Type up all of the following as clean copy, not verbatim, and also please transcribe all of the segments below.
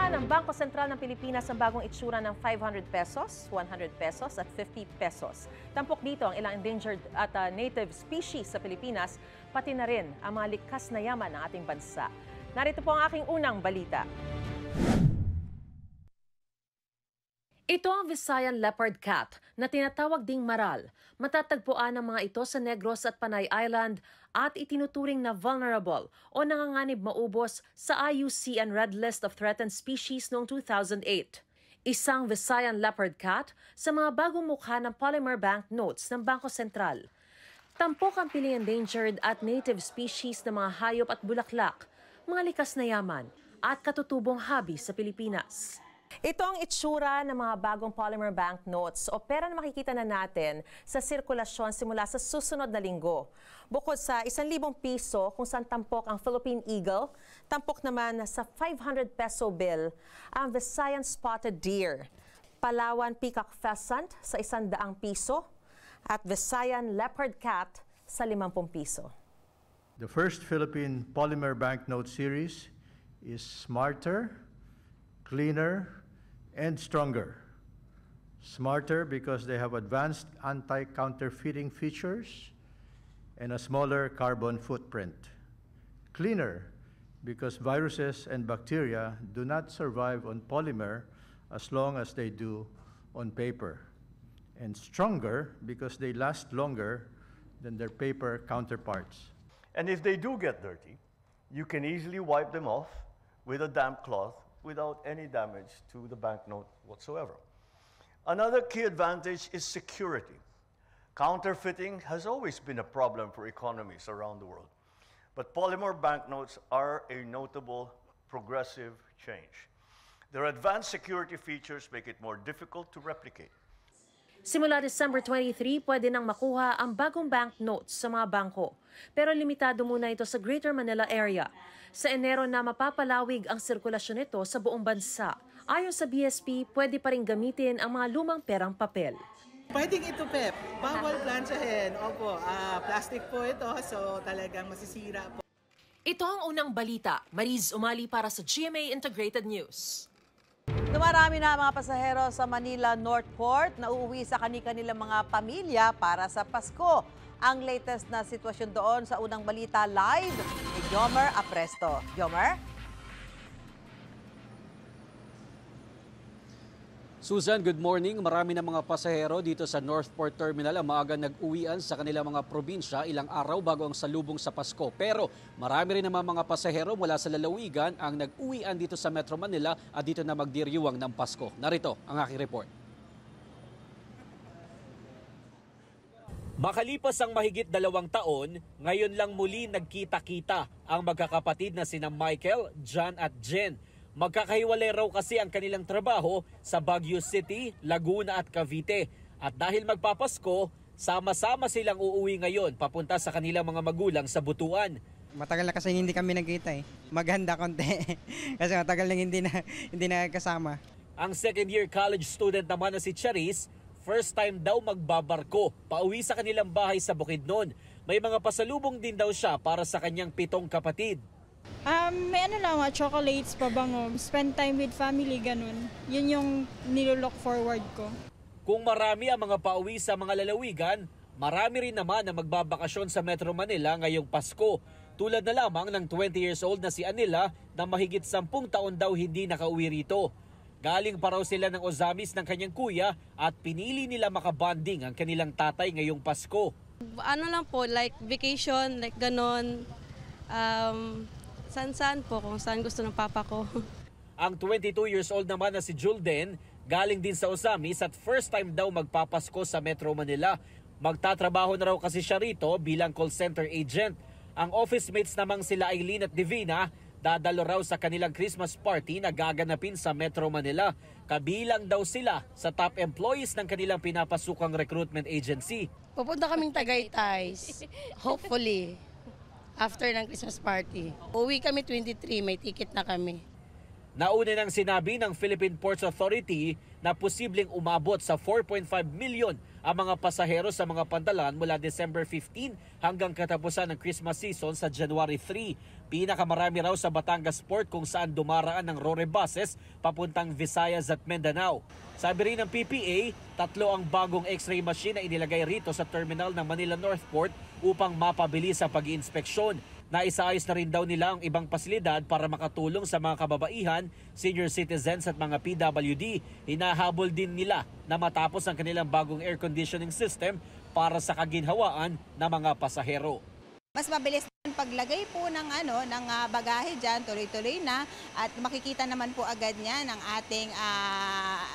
Inuuna ng Bangko Sentral ng Pilipinas ang bagong itsura ng 500 pesos, 100 pesos at 50 pesos. Tampok dito ang ilang endangered at native species sa Pilipinas, pati na rin ang mga likas na yaman ng ating bansa. Narito po ang aking unang balita. Ito ang Visayan leopard cat na tinatawag ding maral. Matatagpuan ang mga ito sa Negros at Panay Island at itinuturing na vulnerable o nanganganib maubos sa IUCN Red List of Threatened Species noong 2008. Isang Visayan leopard cat sa mga bagong mukha ng polymer bank notes ng Bangko Sentral. Tampok ang piling endangered at native species na mga hayop at bulaklak, mga likas na yaman at katutubong hobby sa Pilipinas. Ito ang itsura ng mga bagong polymer bank notes o pera na makikita na natin sa sirkulasyon simula sa susunod na linggo. Bukod sa 1,000 piso kung saan tampok ang Philippine Eagle, tampok naman sa 500 peso bill ang Visayan Spotted Deer, Palawan Peacock Pheasant sa 100 piso at Visayan Leopard Cat sa 50 piso. The first Philippine polymer banknote series is smarter, cleaner, and stronger. Smarter because they have advanced anti-counterfeiting features and a smaller carbon footprint. Cleaner because viruses and bacteria do not survive on polymer as long as they do on paper. And stronger because they last longer than their paper counterparts. And if they do get dirty, you can easily wipe them off with a damp cloth without any damage to the banknote whatsoever. Another key advantage is security. Counterfeiting has always been a problem for economies around the world, but polymer banknotes are a notable progressive change. Their advanced security features make it more difficult to replicate. Simula December 23, pwede nang makuha ang bagong banknotes sa mga bangko. Pero limitado muna ito sa Greater Manila area. Sa Enero na mapapalawig ang sirkulasyon nito sa buong bansa. Ayon sa BSP, pwede pa rin gamitin ang mga lumang perang papel. Pwedeng ito, Pep. Bawal planchahin. Opo, plastic po ito, so talagang masisira po. Ito ang unang balita. Mariz Umali para sa GMA Integrated News. Dumarami na ang mga pasahero sa Manila Northport na uuwi sa kani-kanilang mga pamilya para sa Pasko. Ang latest na sitwasyon doon sa unang balita live ni Jomer Apresto. Jomer? Susan, good morning. Marami na mga pasahero dito sa Northport Terminal ang maaga nag-uwian sa kanilang mga probinsya ilang araw bago ang salubong sa Pasko. Pero marami rin naman mga pasahero mula sa lalawigan ang nag-uwian dito sa Metro Manila at dito na magdiriwang ng Pasko. Narito ang aking report. Makalipas ang mahigit 2 taon, ngayon lang muli nagkita-kita ang magkakapatid na sina Michael, John at Jen. Magkakahiwalay raw kasi ang kanilang trabaho sa Baguio City, Laguna at Cavite. At dahil magpapasko, sama-sama silang uuwi ngayon papunta sa kanilang mga magulang sa Butuan. Matagal na kasi hindi kami nagkita eh. Maghanda konti kasi matagal na hindi nakakasama. Ang second-year college student naman na si Charis, first time daw magbabarko pauwi sa kanilang bahay sa Bukidnon. May mga pasalubong din daw siya para sa kanyang 7 kapatid. May chocolates, pabango, spend time with family, ganun. Yun yung nilook forward ko. Kung marami ang mga pauwi sa mga lalawigan, marami rin naman na magbabakasyon sa Metro Manila ngayong Pasko. Tulad na lamang ng 20 years old na si Anila na mahigit 10 taon daw hindi nakauwi rito. Galing pa raw sila ng Ozamis ng kanyang kuya at pinili nila makabanding ang kanilang tatay ngayong Pasko. Ano lang po, like vacation, like ganon. Saan po, kung saan gusto ng papa ko. Ang 22 years old naman na si Julden, galing din sa Ozamis at first time daw magpapasko sa Metro Manila. Magtatrabaho na raw kasi siya rito bilang call center agent. Ang office mates namang sila Eileen at Divina, dadalo raw sa kanilang Christmas party na gaganapin sa Metro Manila. Kabilang daw sila sa top employees ng kanilang pinapasukang recruitment agency. Pupunta kaming Tagaytay, hopefully. After ng Christmas party. Uwi kami 23, may ticket na kami. Nauna nang sinabi ng Philippine Ports Authority na posibleng umabot sa 4.5 million ang mga pasahero sa mga pantalan mula December 15 hanggang katapusan ng Christmas season sa January 3. Pinakamarami raw sa Batangas Port kung saan dumaraan ng Rore buses papuntang Visayas at Mindanao. Sabi rin ng PPA, 3 ang bagong X-ray machine na inilagay rito sa terminal ng Manila North Port upang mapabilis ang pag-iinspeksyon. Naisaayos na rin daw nila ang ibang pasilidad para makatulong sa mga kababaihan, senior citizens at mga PWD. Hinahabol din nila na matapos ang kanilang bagong air conditioning system para sa kaginhawaan ng mga pasahero. Mas mabilis ang paglagay po ng bagahe diyan, tuloy-tuloy na at makikita naman po agad niya ng ating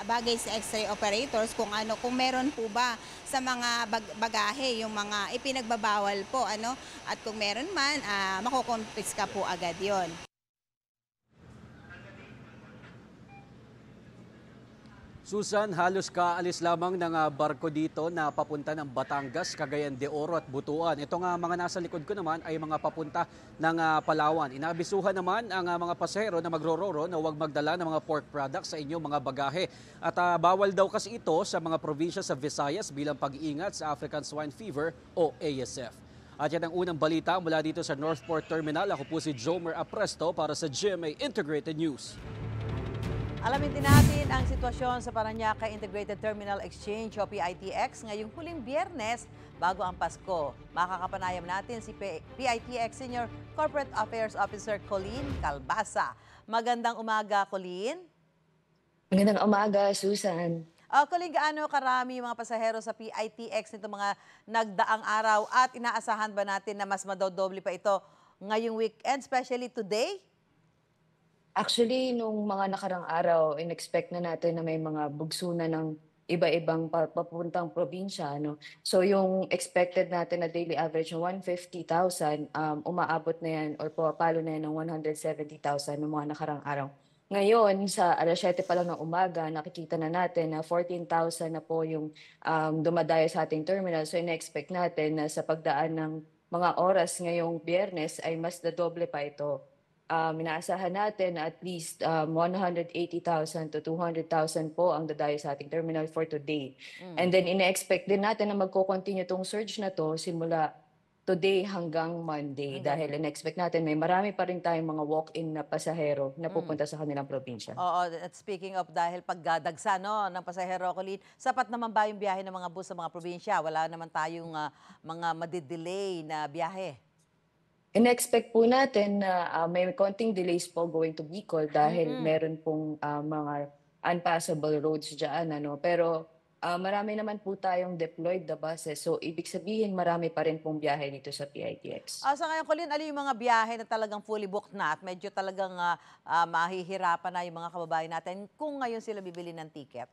baggage X-ray operators kung meron po ba sa mga bagahe yung mga ipinagbabawal po at kung meron man makukumpiska po agad 'yon. Susan, halos kaalis lamang ng barko dito na papunta ng Batangas, Cagayan de Oro at Butuan. Ito nga mga nasa likod ko naman ay mga papunta ng Palawan. Inaabisuhan naman ang mga pasahero na magrororo na huwag magdala ng mga pork products sa inyong mga bagahe. At bawal daw kasi ito sa mga probinsya sa Visayas bilang pag-iingat sa African Swine Fever o ASF. At yan ang unang balita mula dito sa Northport Terminal. Ako po si Jomer Apresto para sa GMA Integrated News. Alamin din natin ang sitwasyon sa Parañaque Integrated Terminal Exchange o PITX ngayong huling Biyernes bago ang Pasko. Makakapanayam natin si PITX Senior Corporate Affairs Officer Colleen Calbasa. Magandang umaga, Colleen. Magandang umaga, Susan. Colleen, gaano karami mga pasahero sa PITX nito mga nagdaang araw at inaasahan ba natin na mas madodoble pa ito ngayong weekend, especially today? Actually, nung mga nakarang araw, in-expect na natin na may mga bugso na ng iba-ibang papuntang probinsya. So yung expected natin na daily average ng 150,000, umaabot na yan or palo na yan ng 170,000 ng mga nakarang araw. Ngayon, sa alas 7 pa lang ng umaga, nakikita na natin na 14,000 na po yung dumadayo sa ating terminal. So in-expect natin na sa pagdaan ng mga oras ngayong Biyernes ay mas doble pa ito. Inaasahan natin na at least 180,000 to 200,000 po ang dadayo sa ating terminal for today. And then ine-expect din natin na magko-continue tong surge na to simula today hanggang Monday. Dahil in-expect natin may marami pa rin tayong mga walk-in na pasahero na pupunta sa kanilang probinsya. Oo, at speaking of dahil pagdagsa ng pasahero, Colleen, sapat naman ba yung biyahe ng mga bus sa mga probinsya? Wala naman tayong mga madidelay na biyahe? In-expect po natin na may konting delays po going to Bicol dahil meron pong mga unpassable roads dyan. Pero marami naman po tayong deployed na buses. So ibig sabihin marami pa rin pong biyahe dito sa PITX. Sa ngayon, Colleen, ano yung mga biyahe na talagang fully booked na at medyo talagang mahihirapan na yung mga kababayan natin kung ngayon sila bibili ng ticket?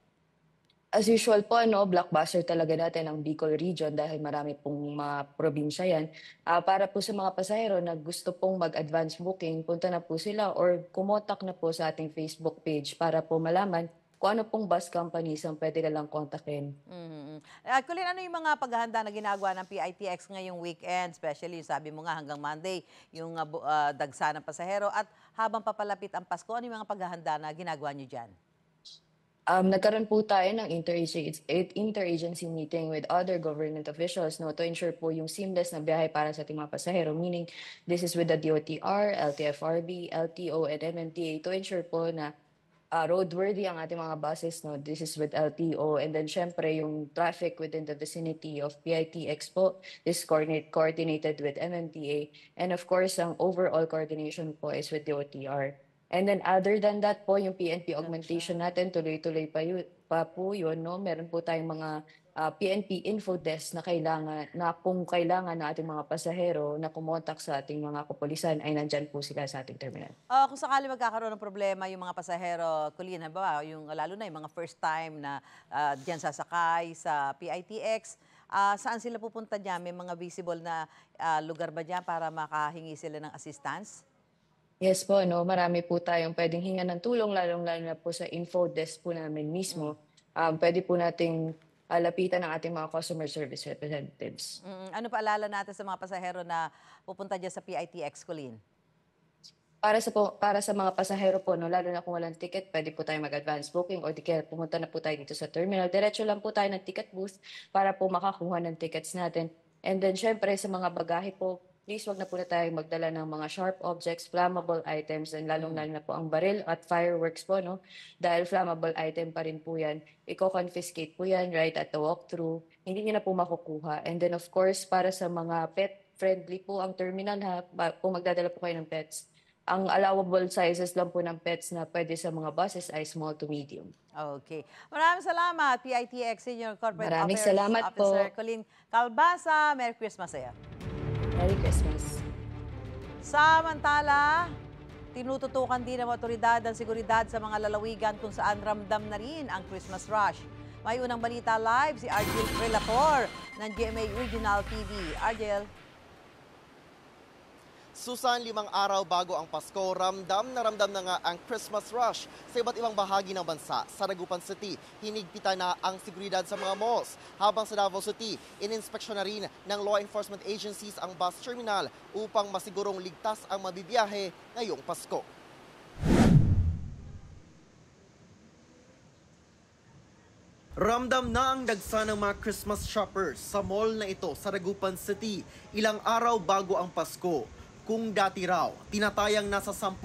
As usual po, blockbuster talaga natin ang Bicol region dahil marami pong mga probinsya yan. Para po sa mga pasahero na gusto pong mag-advance booking, punta na po sila or kumontak na po sa ating Facebook page para po malaman kung ano pong bus companies ang pwede nilang kontakin. Colleen, ano yung mga paghahanda na ginagawa ng PITX ngayong weekend? Especially, sabi mo nga hanggang Monday, yung dagsa ng pasahero. At habang papalapit ang Pasko, ano yung mga paghahanda na ginagawa nyo dyan? Nagkaroon po tayo ng interagency meeting with other government officials to ensure po yung seamless na biyahe para sa ating mga pasahero. Meaning, this is with the DOTR, LTFRB, LTO, and MMDA to ensure po na roadworthy ang ating mga buses. This is with LTO. And then, syempre, yung traffic within the vicinity of PITX po is coordinated with MMDA. And of course, ang overall coordination po is with DOTR. And then other than that po, yung PNP augmentation natin, tuloy-tuloy pa po yun. Meron po tayong mga PNP info desk na kung kailangan na ating mga pasahero na kumontak sa ating mga kapulisan ay nandyan po sila sa ating terminal. Kung sakali magkakaroon ng problema yung mga pasahero, Colleen, lalo na yung mga first time na dyan sasakay sa PITX, saan sila pupunta dyan? May mga visible na lugar ba dyan para makahingi sila ng assistance? Yes po, marami po tayong pwedeng hingan ng tulong, lalong-lalo na po sa info desk po namin mismo. Pwede po nating lapitan ng ating mga customer service representatives. Ano paalala natin sa mga pasahero na pupunta dyan sa PITX, Colleen? para sa mga pasahero po, no, lalo na kung walang ticket, pwede po tayo mag-advance booking o di kaya pumunta na po tayo dito sa terminal. Diretso lang po tayo ng ticket booth para po makakuha ng tickets natin. And then syempre sa mga bagahe po, please wag na po na tayo magdala ng mga sharp objects, flammable items, and lalong-lalo na po ang baril at fireworks po, no? Dahil flammable item pa rin po yan. Iko-confiscate po yan right at the walkthrough. Hindi niyo na po makukuha. And then of course, para sa mga pet-friendly po ang terminal, ha? Kung magdadala po kayo ng pets, ang allowable sizes lang po ng pets na pwede sa mga buses ay small to medium. Okay. Maraming salamat, PITX Senior Corporate Maraming Affairs salamat po. Officer Colleen Calbasa. Merry Christmas sa'yo. Merry Christmas. Samantala, tinututukan din ng otoridad ang seguridad sa mga lalawigan kung saan ramdam na rin ang Christmas rush. May unang balita live si Argel Relator ng GMA Regional TV. Argel. Susan, 5 araw bago ang Pasko, ramdam na nga ang Christmas rush sa iba't ibang bahagi ng bansa. Sa Dagupan City, hinigpitan na ang seguridad sa mga malls. Habang sa Davao City, ininspeksyon na rin ng law enforcement agencies ang bus terminal upang masigurong ligtas ang mabibiyahe ngayong Pasko. Ramdam na ang dagsa ng mga Christmas shoppers sa mall na ito sa Dagupan City, ilang araw bago ang Pasko. Kung dati raw, tinatayang nasa 10,000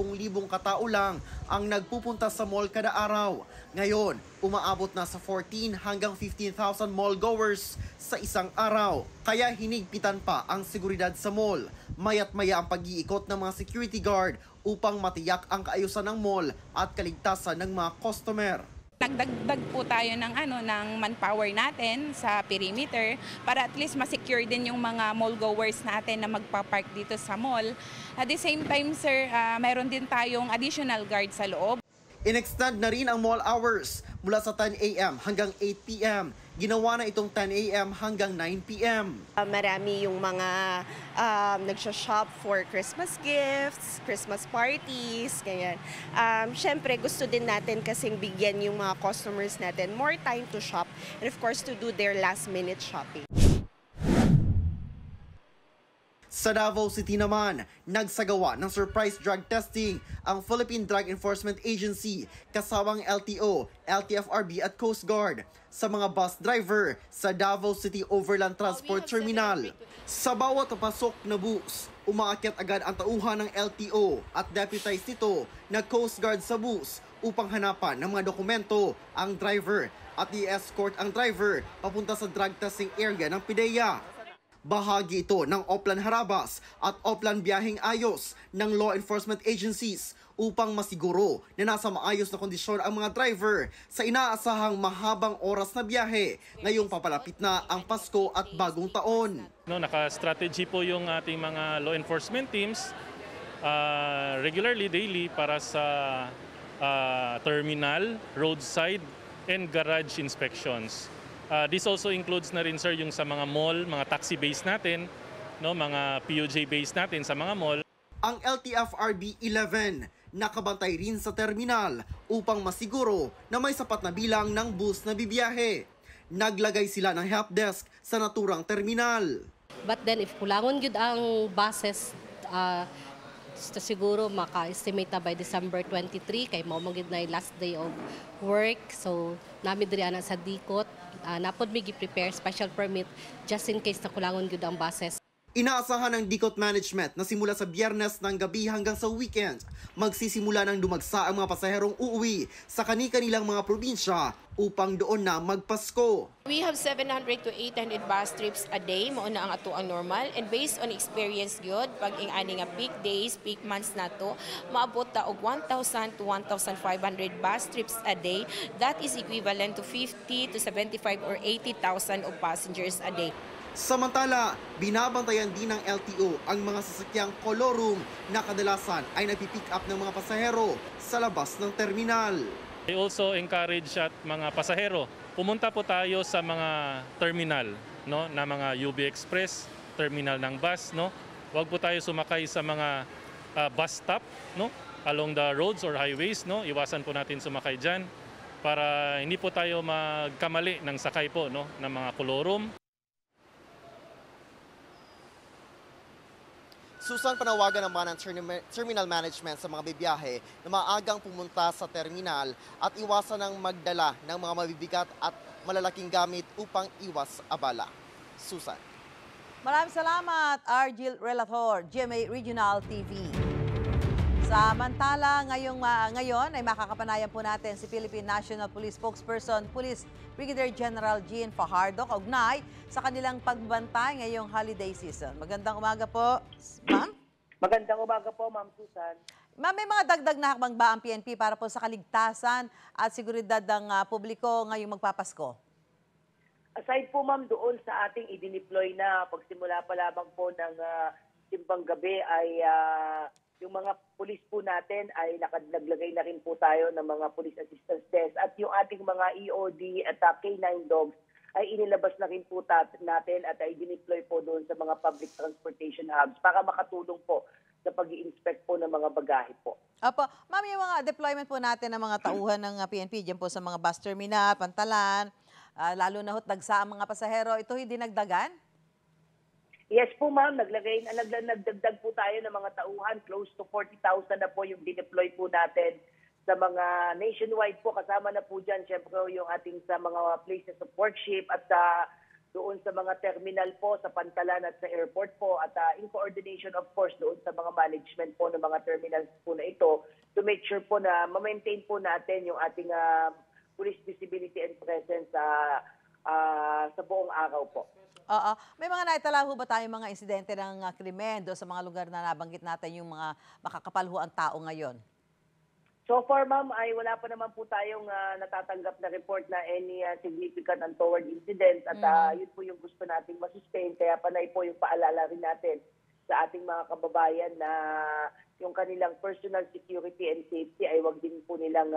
katao lang ang nagpupunta sa mall kada araw. Ngayon, umaabot na sa 14 hanggang 15,000 mall goers sa isang araw. Kaya hinigpitan pa ang seguridad sa mall. Maya't maya ang pag-iikot ng mga security guard upang matiyak ang kaayusan ng mall at kaligtasan ng mga customer. Nagdagdag po tayo ng manpower natin sa perimeter para at least ma-secure din yung mga mall goers natin na magpa-park dito sa mall. At the same time, sir, mayroon din tayong additional guard sa loob. In-extend na rin ang mall hours mula sa 10 a.m. hanggang 8 p.m. Ginawa na itong 10 a.m. hanggang 9 p.m. Marami yung mga nagsha-shop for Christmas gifts, Christmas parties, ganyan. Siyempre, gusto din natin kasing bigyan yung mga customers natin more time to shop and of course to do their last-minute shopping. Sa Davao City naman, nagsagawa ng surprise drug testing ang Philippine Drug Enforcement Agency kasawang LTO, LTFRB at Coast Guard sa mga bus driver sa Davao City Overland Transport Terminal. Sa bawat pasok na bus, umaakyat agad ang tauhan ng LTO at deputized nito na Coast Guard sa bus upang hanapan ng mga dokumento ang driver at i-escort ang driver papunta sa drug testing area ng PIDEA. Bahagi ito ng Oplan Harabas at Oplan Biyaheng Ayos ng law enforcement agencies upang masiguro na nasa maayos na kondisyon ang mga driver sa inaasahang mahabang oras na biyahe ngayong papalapit na ang Pasko at Bagong Taon. Naka-strategy po yung ating mga law enforcement teams regularly, daily para sa terminal, roadside, and garage inspections. This also includes na rin, sir, yung sa mga mall, mga taxi base natin, mga POJ base natin sa mga mall. Ang LTFRB 11 nakabantay rin sa terminal upang masiguro na may sapat na bilang ng bus na bibiyahe. Naglagay sila ng help desk sa naturang terminal. But then if kulangon gyud ang buses, siguro maka-estimate na by December 23 kay mao gyud na last day of work. So nami diri ana sa Dikot, napod mi gi-prepare special permit just in case na kulangon gyud ang buses. Inaasahan ng Dikot Management na simula sa Biyernes ng gabi hanggang sa weekend, magsisimula ng dumagsa ang mga pasaherong uuwi sa kani-kanilang mga probinsya upang doon na magpasko. We have 700 to 800 bus trips a day, mao na ang ato ang normal, and based on experience gyud pag ing-ani nga peak days, peak months nato, maabot ta og 1,000 to 1,500 bus trips a day. That is equivalent to 50 to 75 or 80,000 of passengers a day. Samantala, binabantayan din ng LTO ang mga sasakyang kolorum na kadalasan ay nagpipick up ng mga pasahero sa labas ng terminal. I also encourage at mga pasahero, pumunta po tayo sa mga terminal, na mga UB Express, terminal ng bus. Huwag po tayo sumakay sa mga bus stop along the roads or highways. Iwasan po natin sumakay dyan para hindi po tayo magkamali ng sakay po ng mga kolorum. Susan, panawagan naman ng terminal management sa mga bibiyahe na maagang pumunta sa terminal at iwasan ng magdala ng mga mabibigat at malalaking gamit upang iwas abala. Susan. Maraming salamat, Argil Relator, GMA Regional TV. Samantala, ngayon ay makakapanayan po natin si Philippine National Police Spokesperson, Police Brigadier General Jean Fajardo, kaugnay sa kanilang pagbantay ngayong holiday season. Magandang umaga po, ma'am. Magandang umaga po, Ma'am Susan. Ma'am, may mga dagdag na hakbang ba ang PNP para po sa kaligtasan at seguridad ng publiko ngayong magpapasko? Aside po, Ma'am, doon sa ating idineploy na pagsimula pa lamang po ng simbang gabi ay yung mga pulis po natin ay naglagay na rin po tayo ng mga police assistance desk at yung ating mga EOD at K9 dogs ay inilabas na rin po natin at ay dineploy po doon sa mga public transportation hubs para makatulong po sa pag-i-inspect po ng mga bagahe po. Opo. Ma'am, yung mga deployment po natin ng mga tauhan ng PNP dyan po sa mga bus terminal, pantalan, lalo na dagsa ang mga pasahero, ito hindi nagdagan? Yes po, ma'am. Nagdagdag po tayo ng mga tauhan. Close to 40,000 na po yung dineploy po natin sa mga nationwide po. Kasama na po dyan, syempre, yung ating sa mga places of worship at doon sa mga terminal po, sa pantalan at sa airport po. At in coordination, of course, doon sa mga management po ng mga terminals po na ito to make sure po na ma-maintain po natin yung ating police visibility and presence sa buong araw po. Oo. May mga naitala ho ba tayong mga insidente ng krimen doon sa mga lugar na nabanggit natin yung mga makakapal ho ang tao ngayon? So far, ma'am, ay wala pa naman po tayong natatanggap na report na any significant untoward incidents at yun po yung gusto nating masustain. Kaya panay po yung paalala rin natin sa ating mga kababayan na yung kanilang personal security and safety ay wag din po nilang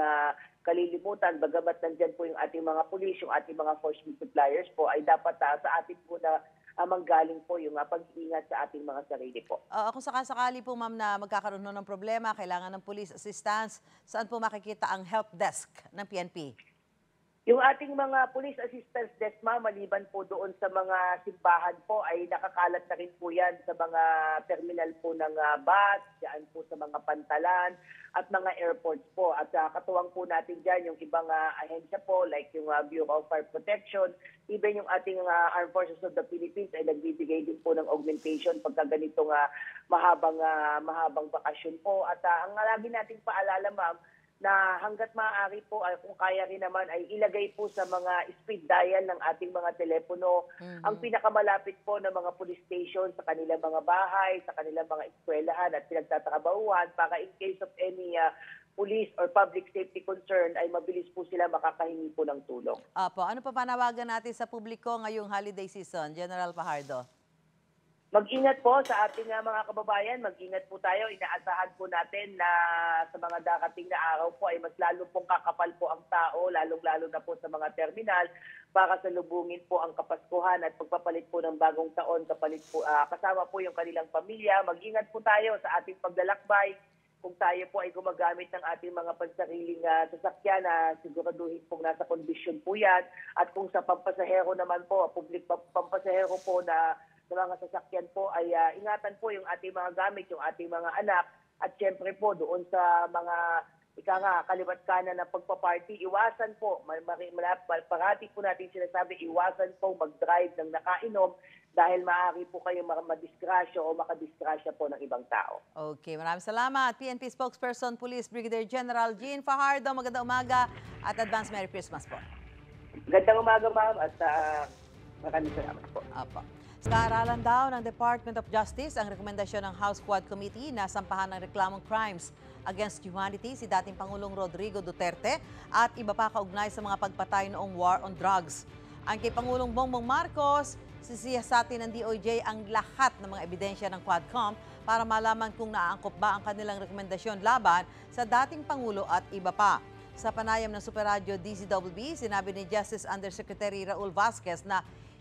kalilimutan. Bagamat nandyan po yung ating mga pulis, yung ating mga force multipliers po, ay dapat sa atin po na manggaling po yung pag-iingat sa ating mga sarili po. Kung sakasakali po, ma'am, na magkakaroon ng problema, kailangan ng police assistance, saan po makikita ang help desk ng PNP? Yung ating mga police assistance desk, ma'am, maliban po doon sa mga simbahan po, ay nakakalat na rin po yan sa mga terminal po ng bus, dyan po sa mga pantalan, at mga airports po. At katuwang po natin dyan yung ibang ahensya po, like yung Bureau of Fire Protection, even yung ating Armed Forces of the Philippines ay nagbibigay din po ng augmentation pagka ganitong mahabang bakasyon po. At ang lagi nating paalala, ma'am, na hanggat maaari po, kung kaya rin naman, ay ilagay po sa mga speed dial ng ating mga telepono ang pinakamalapit po ng mga police station sa kanilang mga bahay, sa kanilang mga eskwelahan at pinagtatrabahuan para in case of any police or public safety concern ay mabilis po sila makakahingi po ng tulong. Apo, ano pa panawagan natin sa publiko ngayong holiday season, General Fajardo? Mag-ingat po sa ating mga kababayan, mag-ingat po tayo. Inaasahan po natin na sa mga darating na araw po ay mas lalo pong kakapal po ang tao, lalong-lalo na po sa mga terminal para salubungin po ang Kapaskuhan at pagpapalit po ng bagong taon, kasama po yung kanilang pamilya. Mag-ingat po tayo sa ating paglalakbay. Kung tayo po ay gumagamit ng ating mga pansariling sasakyan, siguraduhin pong nasa kondisyon po yan. At kung sa pampasahero naman po, public pampasahero po na mga sasakyan po ay ingatan po yung ating mga gamit, yung ating mga anak at syempre po doon sa mga kaliwat kanan na pagpaparty, iwasan po, parati po natin sinasabi, iwasan po mag-drive ng nakainom dahil maaari po kayong madisgrasya o makadisgrasya po ng ibang tao. Okay, maraming salamat. PNP Spokesperson, Police Brigadier General Jean Fajardo, magandang umaga at advance Merry Christmas po. Magandang umaga, ma'am, at maraming salamat po. Apo. Kaaralan daw ng Department of Justice ang rekomendasyon ng House Quad Committee na sampahan ng reklamong crimes against humanity si dating Pangulong Rodrigo Duterte at iba pa kaugnay sa mga pagpatay noong war on drugs. Ang kay Pangulong Bongbong Marcos, sisiyasatin ng DOJ ang lahat ng mga ebidensya ng Quadcom para malaman kung naaangkop ba ang kanilang rekomendasyon laban sa dating Pangulo at iba pa. Sa panayam ng Super Radio DZWB, sinabi ni Justice Undersecretary Raul Vasquez na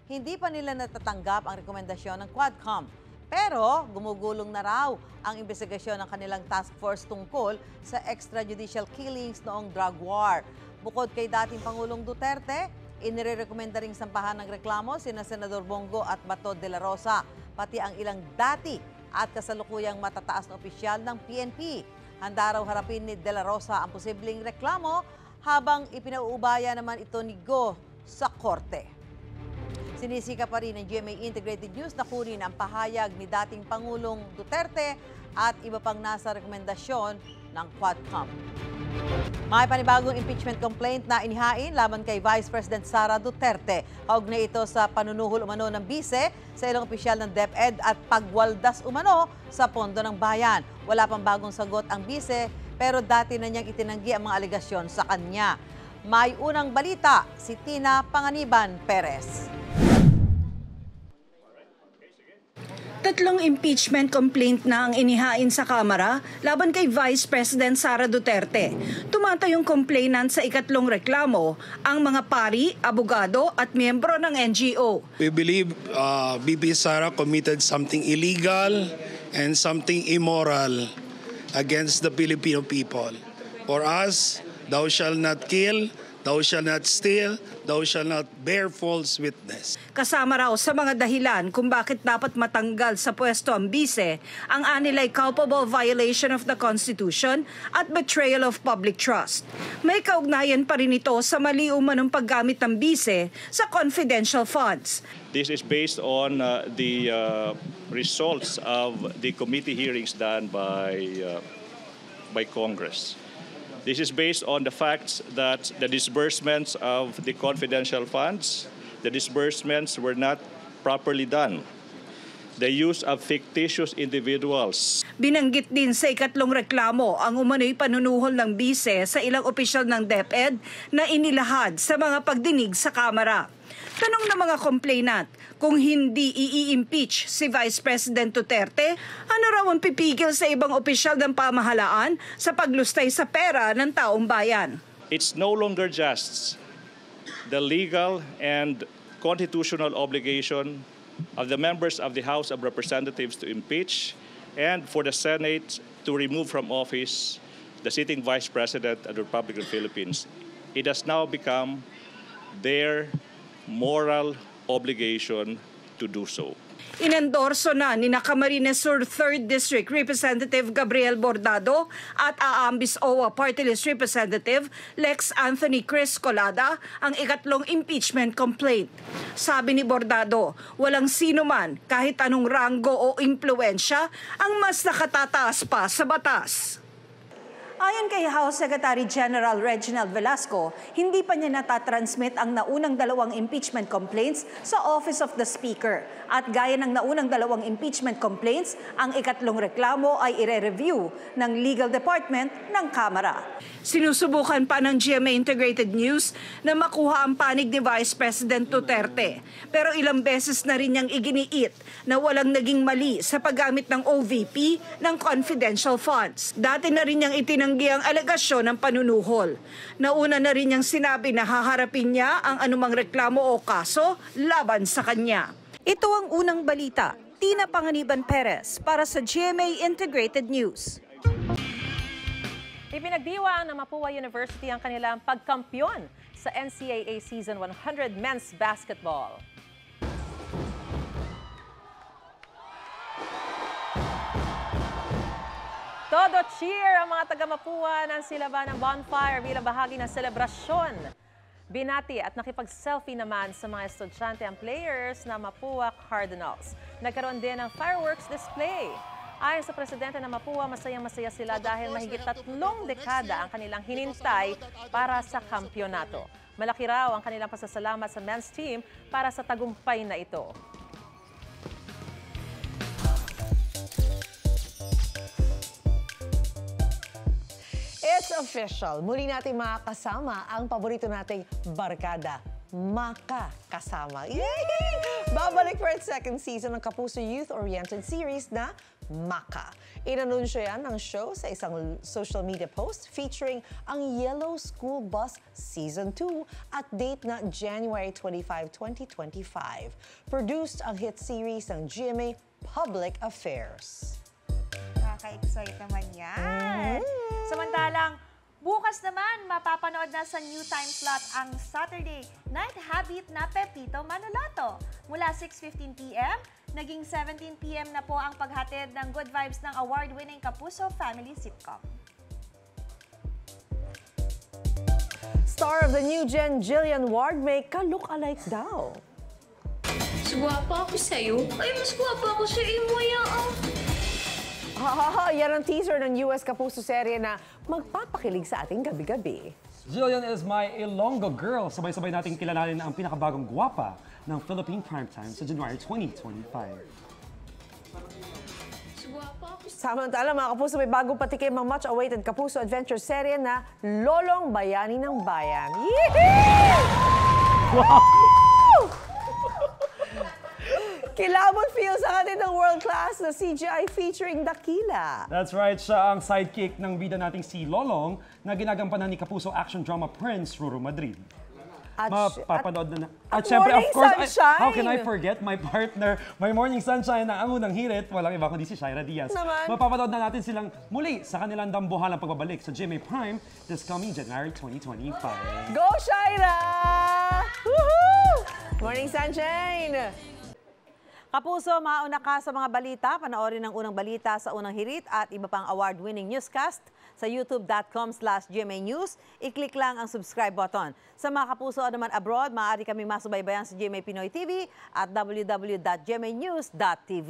hindi pa nila natatanggap ang rekomendasyon ng Quadcom. Pero gumugulong na raw ang investigasyon ng kanilang task force tungkol sa extrajudicial killings noong drug war. Bukod kay dating Pangulong Duterte, inirekomenda ring sampahan ng reklamo sina Senador Bongo at Bato de la Rosa, pati ang ilang dati at kasalukuyang matataas na opisyal ng PNP. Handa raw harapin ni De La Rosa ang posibleng reklamo habang ipinauubaya naman ito ni Go sa korte. Sinisika pa rin ng GMA Integrated News na kunin ang pahayag ni dating Pangulong Duterte at iba pang nasa rekomendasyon ng Quadcom. May panibagong impeachment complaint na inihain laban kay Vice President Sara Duterte. Kaugnay ito sa panunuhol umano ng bise sa ilang opisyal ng DepEd at pagwaldas umano sa pondo ng bayan. Wala pang bagong sagot ang bise pero dati na niyang itinanggi ang mga alegasyon sa kanya. May unang balita si Tina Panganiban Perez. Tatlong impeachment complaint na ang inihain sa Kamara laban kay Vice President Sara Duterte. Tumatayong complainant sa ikatlong reklamo ang mga pari, abogado at miyembro ng NGO. We believe VP Sara committed something illegal and something immoral against the Filipino people. For us, thou shalt not kill, thou shalt not steal, thou shalt not bear false witness. Kasama raw sa mga dahilan kung bakit dapat matanggal sa pwesto ang bise, ang anilay culpable violation of the Constitution at betrayal of public trust. May kaugnayan pa rin ito sa mali umanong paggamit ng bise sa confidential funds. This is based on the results of the committee hearings done by Congress. This is based on the facts that the disbursements of the confidential funds, the disbursements were not properly done. The use of fictitious individuals. Binanggit din sa ikatlong reklamo ang umano'y panunuhol ng bise sa ilang opisyal ng DepEd na inilahad sa mga pagdinig sa Kamara. Tanong ng mga complainant, kung hindi i-impeach si Vice President Duterte, ano raw ang pipigil sa ibang opisyal ng pamahalaan sa paglustay sa pera ng taong bayan? It's no longer just the legal and constitutional obligation of the members of the House of Representatives to impeach and for the Senate to remove from office the sitting Vice President of the Republic of the Philippines. It has now become their moral obligation to do so. Inendorso na ni Camarines Sur 3rd District Representative Gabriel Bordado at Aambis OWA Party List Representative Lex Anthony Chris Colada ang ikatlong impeachment complaint. Sabi ni Bordado, walang sino man kahit anong ranggo o impluensya ang mas nakatataas pa sa batas. Ayon kay House Secretary General Reginald Velasco, hindi pa niya natatransmit ang naunang dalawang impeachment complaints sa Office of the Speaker. At gaya ng naunang dalawang impeachment complaints, ang ikatlong reklamo ay ire-review ng Legal Department ng Kamara. Sinusubukan pa ng GMA Integrated News na makuha ang panig ni Vice President Duterte. Pero ilang beses na rin niyang iginiit na walang naging mali sa paggamit ng OVP ng confidential funds. Dati na rin niyang itinanggi ang alegasyon ng panunuhol. Nauna na rin niyang sinabi na haharapin niya ang anumang reklamo o kaso laban sa kanya. Ito ang unang balita. Tina Panganiban Perez para sa GMA Integrated News. Ipinagdiwang ng Mapua University ang kanilang pagkampyon sa NCAA Season 100 Men's Basketball. Todo cheer ang mga taga-Mapua ng Silaban ng Bonfire bilang bahagi ng selebrasyon. Binati at nakipag-selfie naman sa mga estudyante ang players na Mapua Cardinals. Nagkaroon din ng fireworks display. Ayon sa presidente ng Mapua, masayang-masaya sila dahil mahigit 3 dekada ang kanilang hinintay para sa kampyonato. Malaki raw ang kanilang pasasalamat sa men's team para sa tagumpay na ito. It's official. Muli natin makakasama ang paborito nating barkada, Maka Kasama. Yay! Babalik for its second season ng Kapuso Youth-Oriented series na Maka. Inanunsyo yan ng show sa isang social media post featuring ang Yellow School Bus Season 2 at date na January 25, 2025. Produced ang hit series ng GMA Public Affairs. Nakaka-excite naman yan. Samantalang, bukas naman mapapanood na sa new time slot ang Saturday Night Habit na Pepito Manolato mula 6:15 p.m. Naging 17 p.m. na po ang paghatid ng good vibes ng award-winning Kapuso family sitcom. Star of the new gen, Jillian Ward, may ka-look-alike daw. Mas guwapa ako sa'yo? Ay, mas guwapa ako sa iyo, Yan ang teaser ng US Kapuso serye na magpapakilig sa ating gabi-gabi. Jillian is my Ilonggo girl. Sabay-sabay nating kilalanin ang pinakabagong guwapa ng Philippine Primetime sa January 2025. Samantala mga Kapuso, may bagong patikim ang much-awaited Kapuso Adventure serye na Lolong Bayani ng Bayan. Kilabot feels sa atin ng world-class na CGI featuring Dakila. That's right, siya ang sidekick ng bida nating si Lolong na ginagampanan ni Kapuso action drama Prince Ruru Madrid. Mapapanood na. At syempre, of course, how can I forget my partner, my Morning Sunshine na ang unang hirit, walang iba kundi si Shaira Diaz. Mapapanood na natin silang muli sa kanilang dambuhalang pagbabalik sa GMA Prime this coming January 2025. Go, Shaira! Woohoo! Morning Sunshine! Kapuso, mauna ka sa mga balita. Panoorin ang unang balita sa unang hirit at iba pang award-winning newscast sa youtube.com/GMA News. I-click lang ang subscribe button. Sa mga kapuso naman abroad, maaari kami masubaybayan sa GMA Pinoy TV at www.gmanews.tv.